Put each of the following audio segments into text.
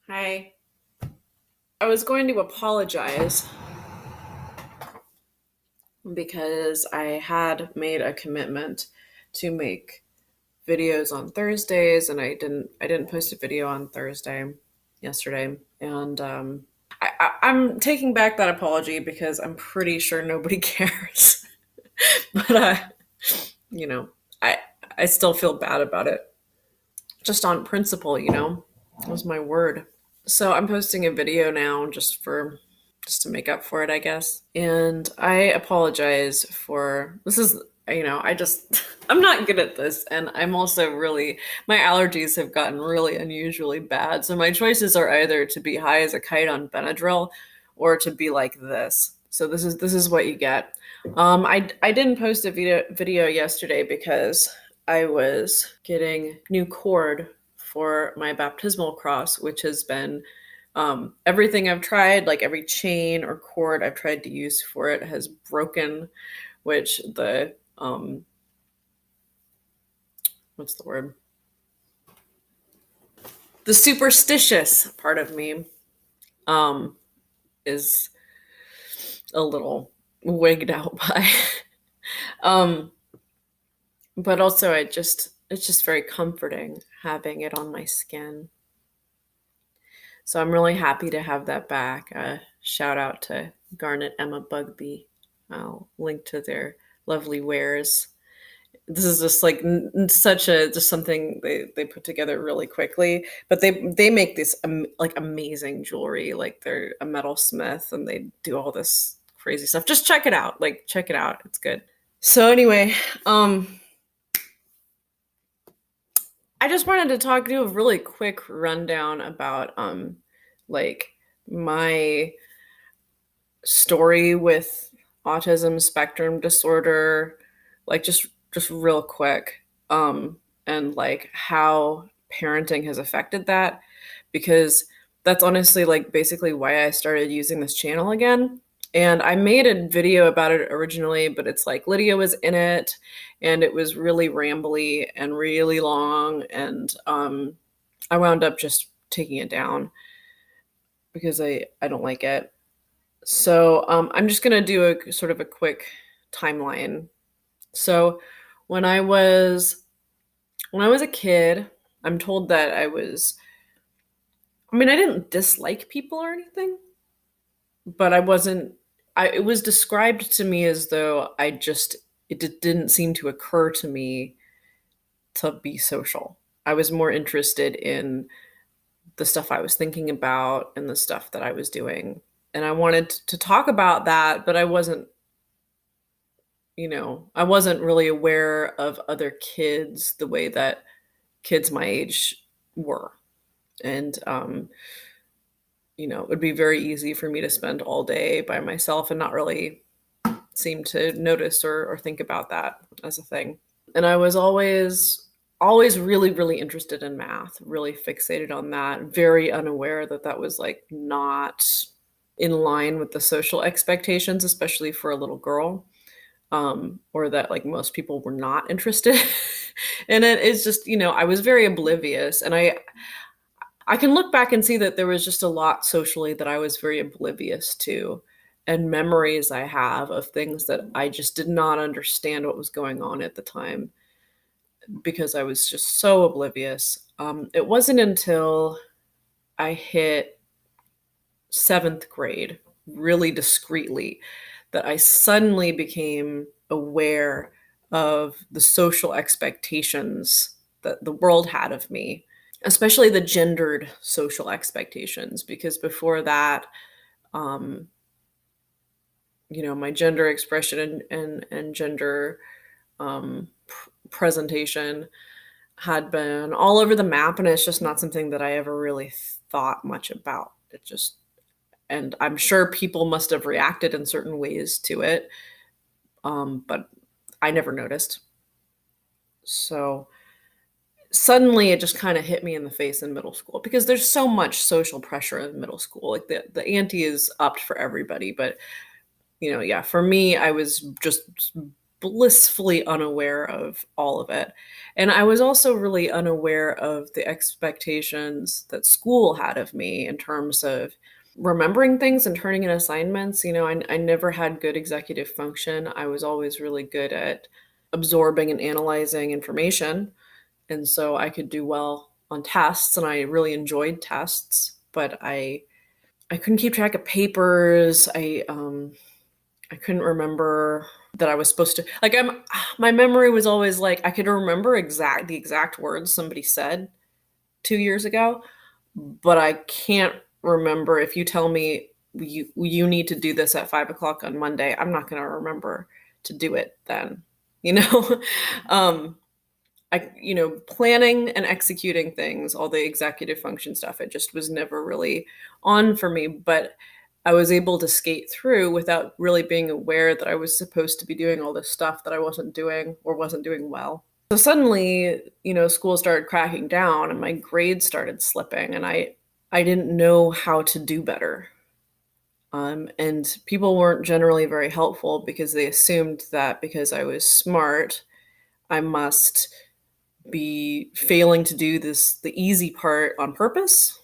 Hi. I was going to apologize because I had made a commitment to make videos on Thursdays and I didn't post a video on Thursday yesterday and I'm taking back that apology because I'm pretty sure nobody cares. but you know, I I still feel bad about it. Just on principle. That was my word. So I'm posting a video now just to make up for it, I guess. And I apologize for this is I just I'm not good at this and I'm also really my allergies have gotten really unusually bad. So my choices are either to be high as a kite on Benadryl or to be like this. So this is what you get. I didn't post a video yesterday because I was getting new cord for my baptismal cross, which has been everything I've tried, like every chain or cord I've tried to use for it has broken, which what's the word? The superstitious part of me um, is a little wigged out by. um, but also it's just very comforting having it on my skin. So I'm really happy to have that back. Shout out to Garnet Emma Bugby. I'll link to their lovely wares. This is just like such a just something they put together really quickly. But they make this like amazing jewelry. Like they're a metalsmith and they do all this crazy stuff. Just check it out. Like check it out. It's good. So anyway, I just wanted to do a really quick rundown about like my story with autism spectrum disorder, like just real quick, and like how parenting has affected that, because that's honestly like basically why I started using this channel again. And I made a video about it originally, but it's like Lydia was in it and it was really rambly and really long. And I wound up just taking it down because I don't like it. So I'm just gonna do a sort of a quick timeline. So when I was when I was a kid, I'm told that I mean, I didn't dislike people or anything, but I wasn't it was described to me as though didn't seem to occur to me to be social. I was more interested in the stuff I was thinking about and the stuff that I was doing. And I wanted to talk about that, but I wasn't really aware of other kids the way that kids my age were. And, it would be very easy for me to spend all day by myself and not really seem to notice or think about that as a thing. And I was always really, really interested in math, really fixated on that, very unaware that that was like not in line with the social expectations, especially for a little girl. Or that like most people were not interested in it. It's just, I was very oblivious, and I can look back and see that there was just a lot socially that I was very oblivious to, and memories I have of things that I just did not understand what was going on at the time because I was just so oblivious. It wasn't until I hit seventh grade, really discreetly, that I suddenly became aware of the social expectations that the world had of me, especially the gendered social expectations, because before that, um, my gender expression and gender presentation had been all over the map, and it's just not something that I ever really thought much about. And I'm sure people must have reacted in certain ways to it, but I never noticed. So suddenly it just kind of hit me in the face in middle school because there's so much social pressure in middle school. Like the ante is upped for everybody, but yeah, for me, I was just blissfully unaware of all of it. And I was also really unaware of the expectations that school had of me in terms of remembering things and turning in assignments. I never had good executive function. I was always really good at absorbing and analyzing information. And so I could do well on tests, and I really enjoyed tests, but I couldn't keep track of papers. I couldn't remember that I was supposed to, like, my memory was always like I could remember the exact words somebody said 2 years ago, but I can't remember. If you tell me you need to do this at 5 o'clock on Monday, I'm not going to remember to do it then. You know, planning and executing things, all the executive function stuff, it just was never really on for me. But I was able to skate through without really being aware that I was supposed to be doing all this stuff that I wasn't doing or wasn't doing well. So suddenly, school started cracking down and my grades started slipping, and I didn't know how to do better. And people weren't generally very helpful because they assumed that because I was smart, I must be failing to do the easy part on purpose,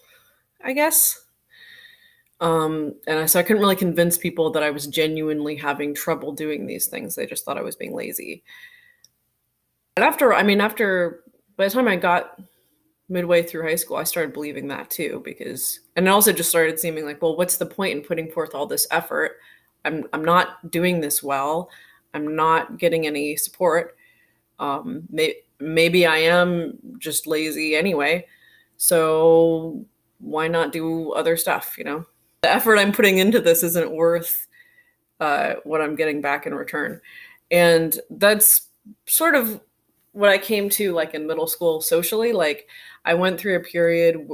I guess. So I couldn't really convince people that I was genuinely having trouble doing these things. They just thought I was being lazy. And by the time I got midway through high school, I started believing that too, and it also just started seeming like, well, what's the point in putting forth all this effort? I'm not doing this well. I'm not getting any support. Maybe I am just lazy anyway. So why not do other stuff, The effort I'm putting into this isn't worth what I'm getting back in return. And that's sort of what I came to, like, in middle school socially. Like, I went through a period.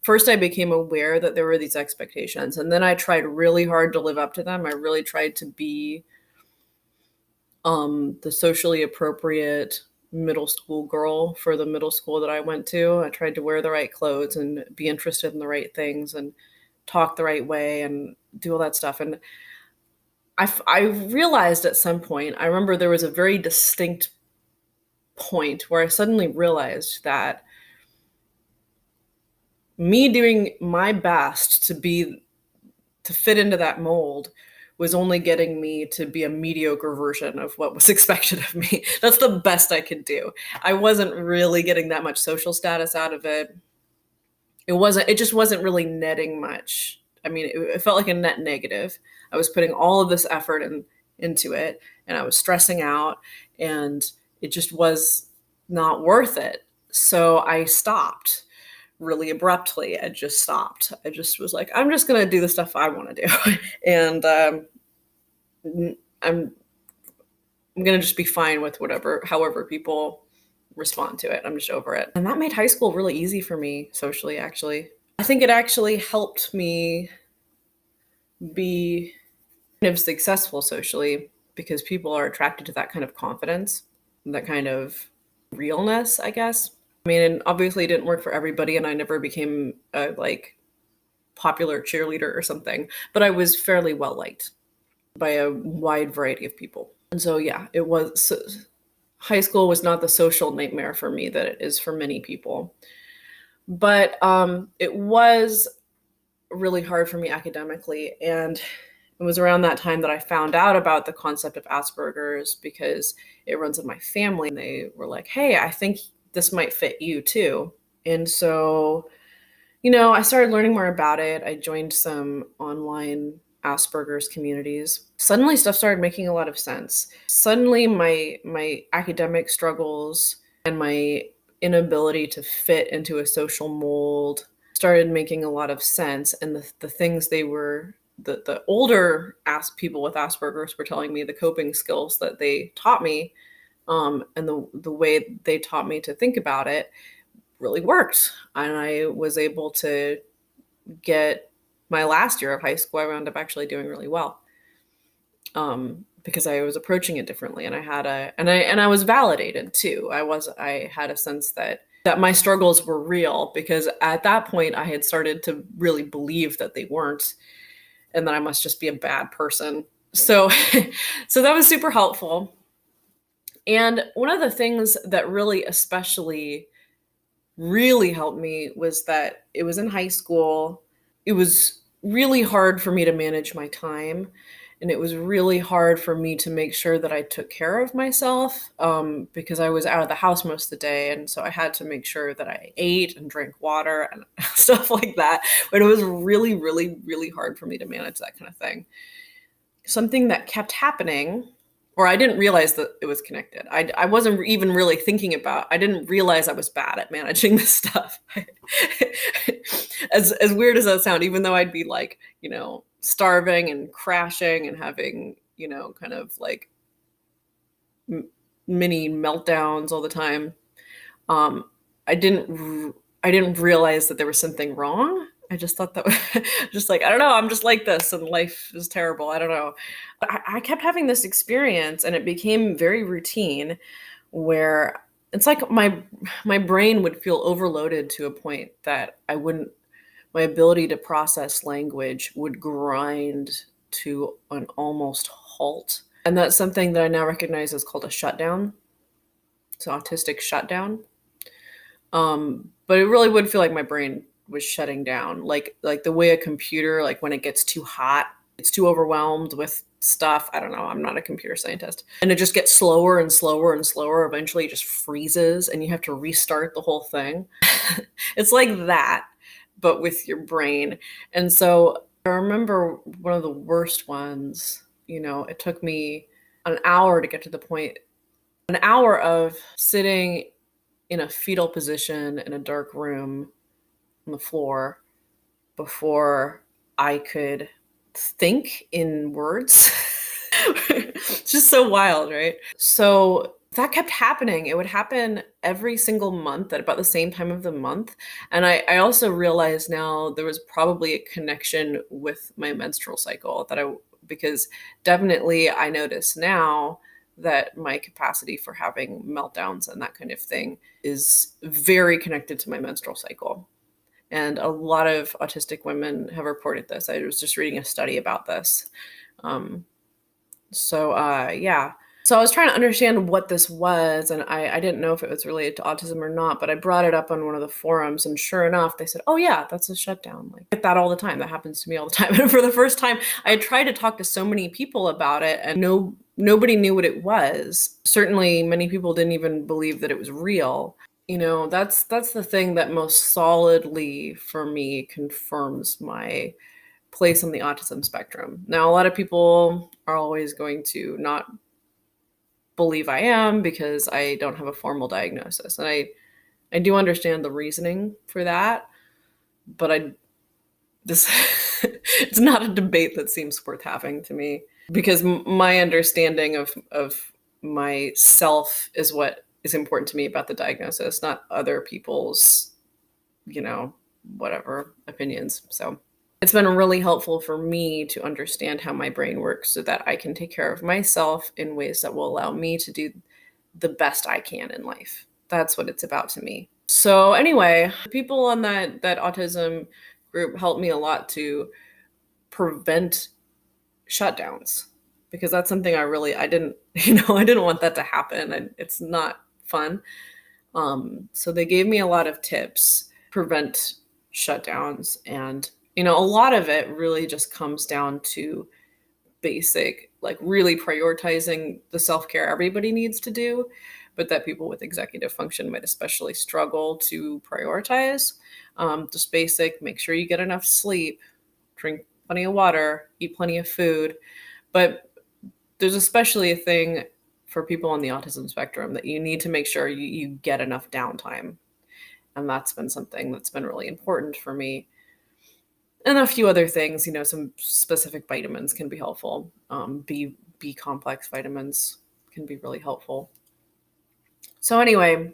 First, I became aware that there were these expectations, and then I tried really hard to live up to them. I really tried to be the socially appropriate middle school girl for the middle school that I went to. I tried to wear the right clothes and be interested in the right things and talk the right way and do all that stuff. And I realized at some point, I remember there was a very distinct point where I suddenly realized that me doing my best to fit into that mold was only getting me to be a mediocre version of what was expected of me. That's the best I could do. I wasn't really getting that much social status out of it. It just wasn't really netting much. I mean, it felt like a net negative. I was putting all of this effort into it, and I was stressing out, and it just was not worth it. So I stopped really abruptly. I just stopped. I just was like, I'm just going to do the stuff I want to do. And I'm going to just be fine with however people respond to it. I'm just over it. And that made high school really easy for me socially, actually. I think it actually helped me be kind of successful socially because people are attracted to that kind of confidence, that kind of realness, I guess. I mean, and obviously it didn't work for everybody, and I never became a popular cheerleader or something, but I was fairly well liked by a wide variety of people. And so, yeah, high school was not the social nightmare for me that it is for many people. But it was really hard for me academically. And it was around that time that I found out about the concept of Asperger's because it runs in my family. And they were like, hey, I think this might fit you too. And so, I started learning more about it. I joined some online Asperger's communities. Suddenly stuff started making a lot of sense. Suddenly my academic struggles and my inability to fit into a social mold started making a lot of sense. And the things the older people with Asperger's were telling me, the coping skills that they taught me, and the way they taught me to think about it really worked. And I was able to get my last year of high school, I wound up actually doing really well. Because I was approaching it differently, and I was validated too. I had a sense that my struggles were real, because at that point I had started to really believe that they weren't, and that I must just be a bad person. So, so that was super helpful. And one of the things that really especially really helped me was that it was in high school. It was really hard for me to manage my time, and it was really hard for me to make sure that I took care of myself, because I was out of the house most of the day, and so I had to make sure that I ate and drank water and stuff like that. But it was really, really, really hard for me to manage that kind of thing. Something that kept happening, or I didn't realize that it was connected. I wasn't even really thinking about, I didn't realize I was bad at managing this stuff. As weird as that sound, even though I'd be like, starving and crashing and having, kind of like mini meltdowns all the time. Um, I didn't I didn't realize that there was something wrong. I just thought that just like, I don't know, I'm just like this and life is terrible. I don't know. But I kept having this experience and it became very routine where it's like my brain would feel overloaded to a point that my ability to process language would grind to an almost halt. And that's something that I now recognize as called a shutdown. It's an autistic shutdown. But it really would feel like my brain was shutting down, like the way a computer, like when it gets too hot, it's too overwhelmed with stuff. I don't know. I'm not a computer scientist, and it just gets slower and slower and slower. Eventually, it just freezes, and you have to restart the whole thing. It's like that, but with your brain. And so I remember one of the worst ones. It took me an hour to get to the point. An hour of sitting in a fetal position in a dark room on the floor before I could think in words. It's just so wild, right? So that kept happening. It would happen every single month at about the same time of the month. And I also realized now there was probably a connection with my menstrual cycle because definitely I notice now that my capacity for having meltdowns and that kind of thing is very connected to my menstrual cycle. And a lot of autistic women have reported this. I was just reading a study about this. Um, yeah. So I was trying to understand what this was, and I didn't know if it was related to autism or not, but I brought it up on one of the forums, and sure enough, they said, "Oh yeah, that's a shutdown." Like, I get that all the time. That happens to me all the time. And for the first time, I had tried to talk to so many people about it, and nobody knew what it was. Certainly, many people didn't even believe that it was real. That's the thing that most solidly for me confirms my place on the autism spectrum. Now, a lot of people are always going to not believe I am because I don't have a formal diagnosis. And I do understand the reasoning for that, but this it's not a debate that seems worth having to me because my understanding of myself is what is important to me about the diagnosis, not other people's, whatever opinions. So it's been really helpful for me to understand how my brain works so that I can take care of myself in ways that will allow me to do the best I can in life. That's what it's about to me. So anyway, people on that autism group helped me a lot to prevent shutdowns because that's something I didn't, I didn't want that to happen and it's not fun. So they gave me a lot of tips, prevent shutdowns. And, a lot of it really just comes down to basic, like really prioritizing the self-care everybody needs to do, but that people with executive function might especially struggle to prioritize. Just basic, make sure you get enough sleep, drink plenty of water, eat plenty of food. But there's especially a thing for people on the autism spectrum that you need to make sure you get enough downtime. And that's been something that's been really important for me. And a few other things, some specific vitamins can be helpful. B complex vitamins can be really helpful. So anyway,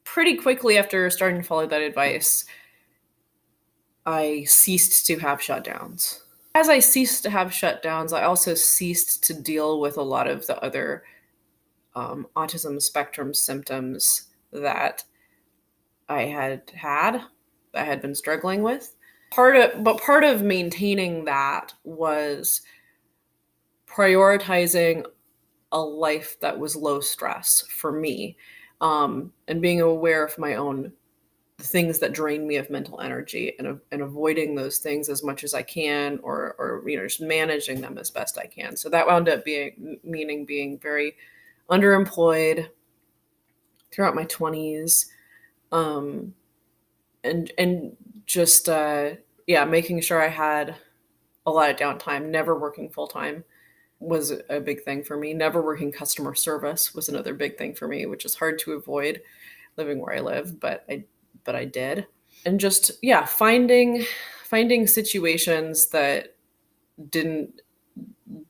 pretty quickly after starting to follow that advice, I ceased to have shutdowns. As I ceased to have shutdowns, I also ceased to deal with a lot of the other autism spectrum symptoms that I had been struggling with. Part of maintaining that was prioritizing a life that was low stress for me, and being aware of my own things that drain me of mental energy, and avoiding those things as much as I can, or just managing them as best I can. So that wound up being very underemployed throughout my 20s, um, and just yeah, making sure I had a lot of downtime. Never working full time was a big thing for me. Never working customer service was another big thing for me, which is hard to avoid living where I live, but I did. And just, yeah, finding situations that didn't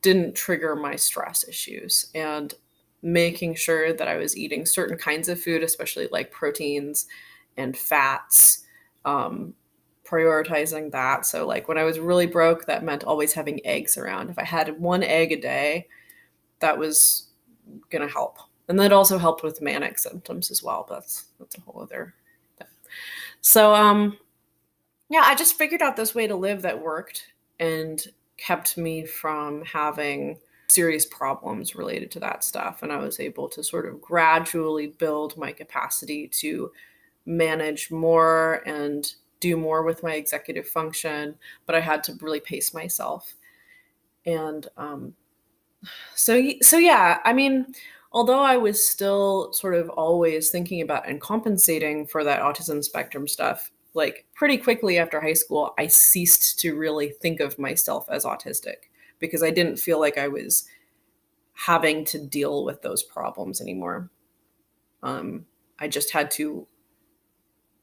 didn't trigger my stress issues, and making sure that I was eating certain kinds of food, especially like proteins and fats, um, prioritizing that. So, like when I was really broke, that meant always having eggs around. If I had one egg a day, that was going to help. And that also helped with manic symptoms as well. But that's a whole other thing. So, yeah, I just figured out this way to live that worked and kept me from having serious problems related to that stuff. And I was able to sort of gradually build my capacity to manage more and do more with my executive function. But I had to really pace myself. And so yeah, I mean, although I was still sort of always thinking about and compensating for that autism spectrum stuff, like pretty quickly after high school, I ceased to really think of myself as autistic because I didn't feel like I was having to deal with those problems anymore. Um, I just had to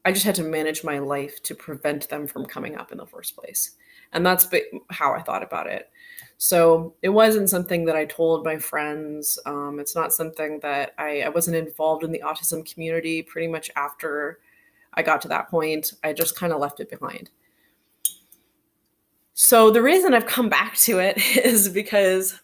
I just had to manage my life to prevent them from coming up in the first place. And that's how I thought about it. So it wasn't something that I told my friends. It's not something that I wasn't involved in the autism community pretty much after I got to that point. I just kind of left it behind. So the reason I've come back to it is because